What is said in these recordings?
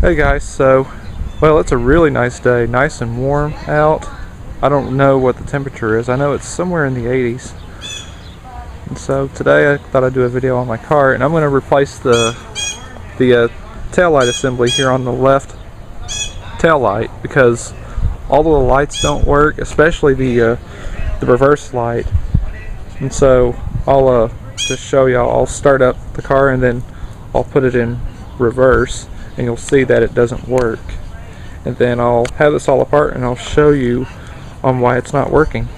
Hey guys, well, it's a really nice day, nice and warm out. I don't know what the temperature is. I know it's somewhere in the 80s. And so today I thought I'd do a video on my car, and I'm going to replace the tail light assembly here on the left tail light because all of the lights don't work, especially the reverse light. And so I'll just show y'all. I'll start up the car and then I'll put it in reverse, and you'll see that it doesn't work. And then I'll have this all apart and I'll show you on why it's not working.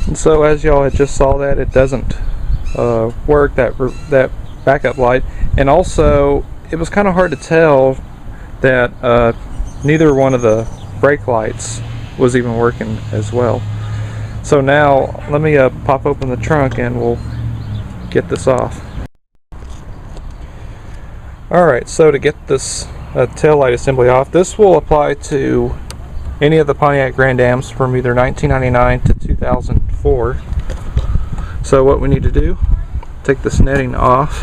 And so as y'all had just saw, that it doesn't work, that backup light. And also it was kind of hard to tell that neither one of the brake lights was even working as well. So now let me pop open the trunk and we'll get this off. Alright, so to get this tail light assembly off, this will apply to any of the Pontiac Grand Ams from either 1999 to 2004. So what we need to do, take this netting off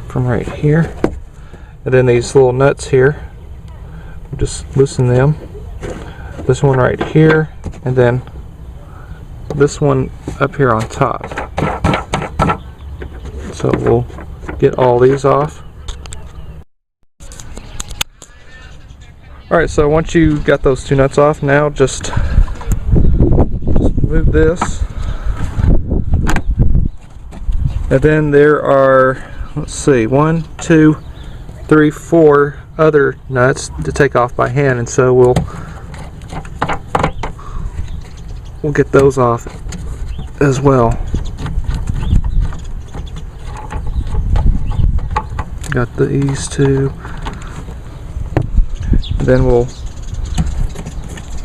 from right here, and then these little nuts here, just loosen them. This one right here, and then this one up here on top. So we'll get all these off. Alright, so once you got those two nuts off, now just move this. And then there are, let's see, 1, 2, 3, 4 other nuts to take off by hand, and so we'll get those off as well. Got these two. Then we'll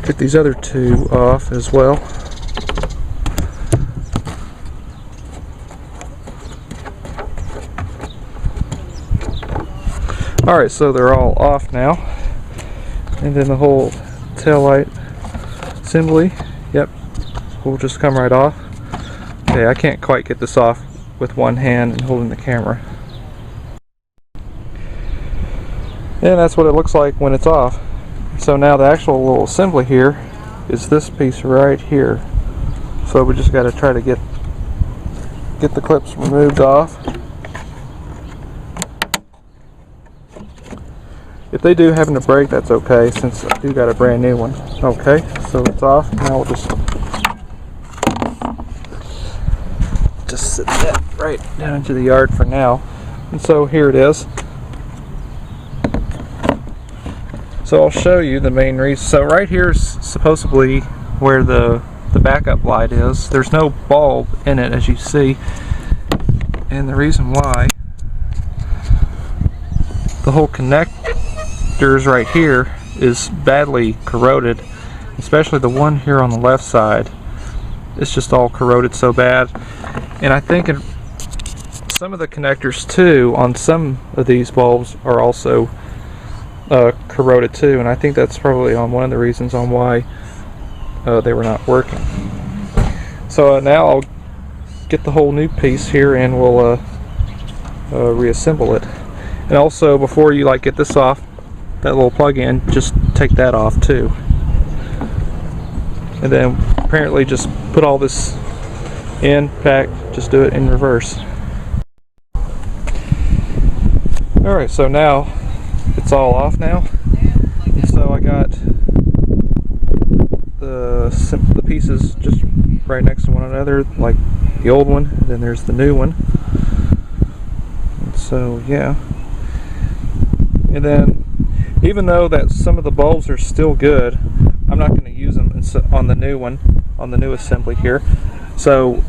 get these other two off as well. Alright, so they're all off now. And then the whole tail light assembly, yep, will just come right off. Okay, I can't quite get this off with one hand and holding the camera. And that's what it looks like when it's off. So now the actual little assembly here is this piece right here. So we just got to try to get the clips removed off. If they do happen to break, that's okay, since I do got a brand new one. Okay, so it's off. Now we'll just sit that right down into the yard for now. And so here it is. So I'll show you the main reason. So right here is supposedly where the backup light is. There's no bulb in it, as you see. And the reason why, the whole connectors right here is badly corroded, especially the one here on the left side. It's just all corroded so bad. And I think some of the connectors too on some of these bulbs are also corroded too, and I think that's probably on one of the reasons on why they were not working. So now I'll get the whole new piece here and we'll reassemble it. And also, before you get this off, that little plug-in, just take that off too. And then apparently just put all this in, back, just do it in reverse. Alright, so now it's all off now, and so I got the pieces just right next to one another, like the old one, and then there's the new one. And so yeah, and then even though that some of the bulbs are still good, I'm not going to use them on the new one, on the new assembly here. So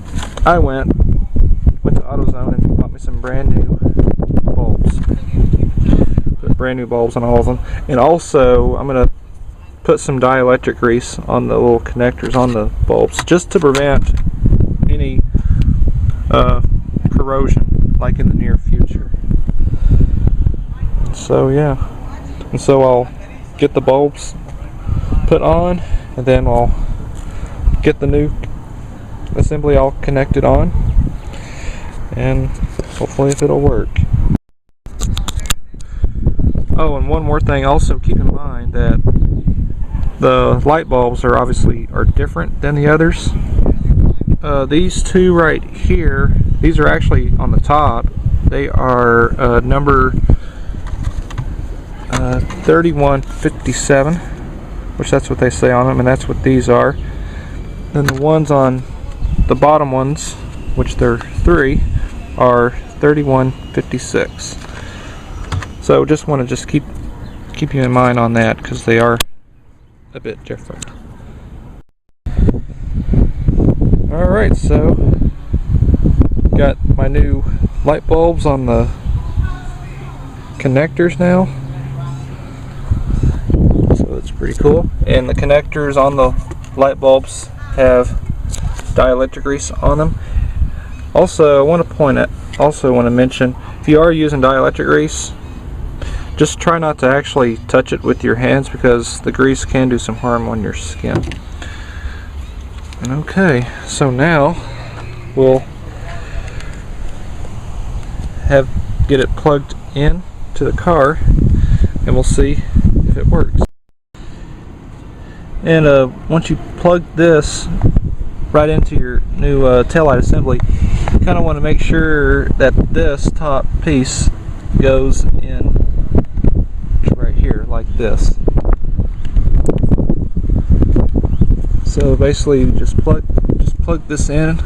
I went to AutoZone and bought me some brand new bulbs. Brand new bulbs on all of them, and also I'm going to put some dielectric grease on the little connectors on the bulbs, just to prevent any corrosion like in the near future. So yeah, and so I'll get the bulbs put on, and then I'll get the new assembly all connected on, and hopefully if it'll work. Oh, and one more thing, also keep in mind that the light bulbs are different than the others. These two right here, these are actually on the top. They are number 3157, which that's what they say on them, and that's what these are. Then the ones on the bottom ones, which there are 3, are 3156. So just want to keep you in mind on that, because they are a bit different. Alright, so got my new light bulbs on the connectors now, so that's pretty cool. And the connectors on the light bulbs have dielectric grease on them. Also, I want to mention, if you are using dielectric grease, just try not to actually touch it with your hands, because the grease can do some harm on your skin. Okay, so now we'll get it plugged in to the car, and we'll see if it works. And once you plug this right into your new taillight assembly, you kind of want to make sure that this top piece goes in right here like this. So basically you just plug this in,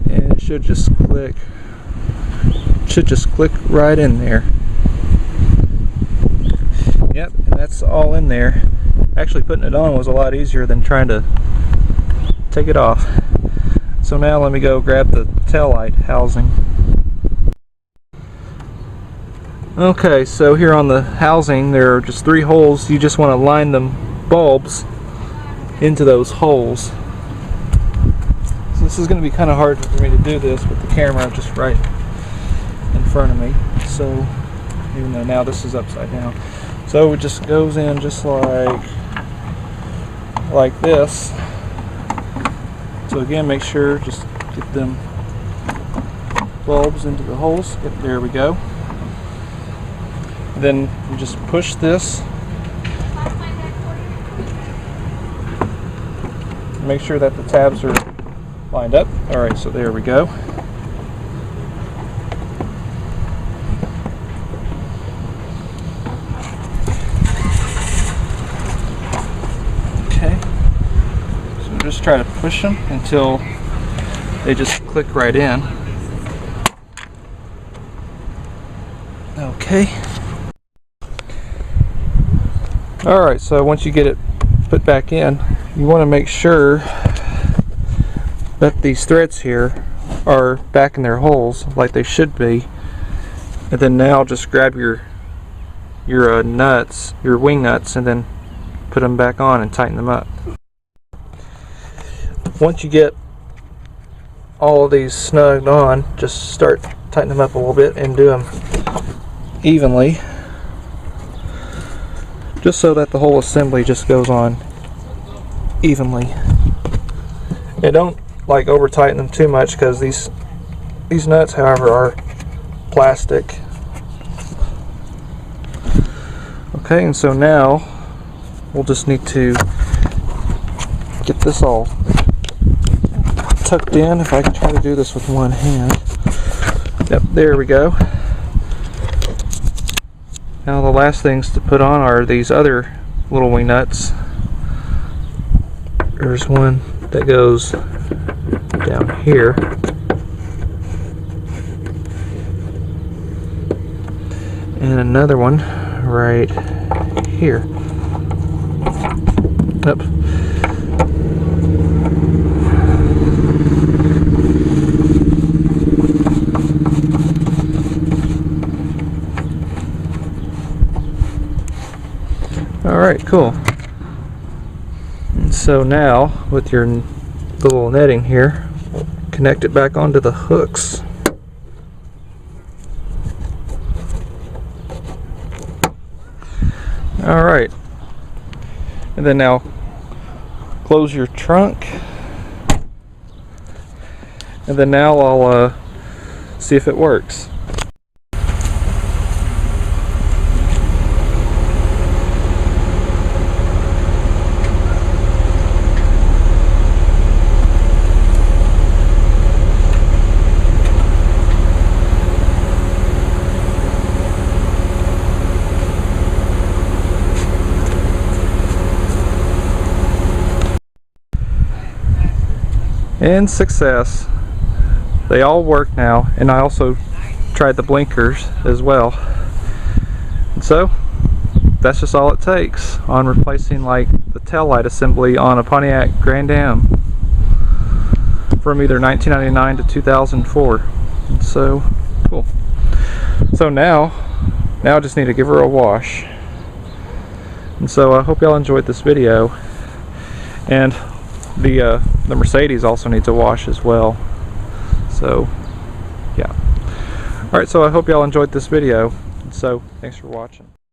and it should just click right in there. Yep, and that's all in there. Actually putting it on was a lot easier than trying to take it off. So now let me go grab the taillight housing. Okay, so here on the housing there are just 3 holes. You just want to line them bulbs into those holes. So this is going to be kind of hard for me to do this with the camera just right in front of me. So even though now this is upside down, so it just goes in just like this. So again, make sure just get them bulbs into the holes. Yep, there we go. Then you just push this. Make sure that the tabs are lined up. Alright, so there we go. Okay. So just try to push them until they just click right in. Okay. Alright, so once you get it put back in, you want to make sure that these threads here are back in their holes like they should be. And then now just grab your nuts, your wing nuts, and then put them back on and tighten them up. Once you get all of these snugged on, just start tightening them up a little bit and do them evenly, just so that the whole assembly just goes on evenly. And don't like over tighten them too much, because these nuts, however, are plastic. Okay, and so now we'll just need to get this all tucked in. If I can try to do this with one hand. Yep, there we go. Now the last things to put on are these other little wing nuts. There's one that goes down here. And another one right here. Yep. Alright, cool. And so now, with your little netting here, connect it back onto the hooks. Alright, and then now close your trunk, and then now I'll see if it works. And success. They all work now, and I also tried the blinkers as well. And so that's just all it takes on replacing like the tail light assembly on a Pontiac Grand Am from either 1999 to 2004. And so cool. So now I just need to give her a wash. And so I hope y'all enjoyed this video. And the Mercedes also needs a wash as well. So yeah. Alright, so I hope y'all enjoyed this video. So thanks for watching.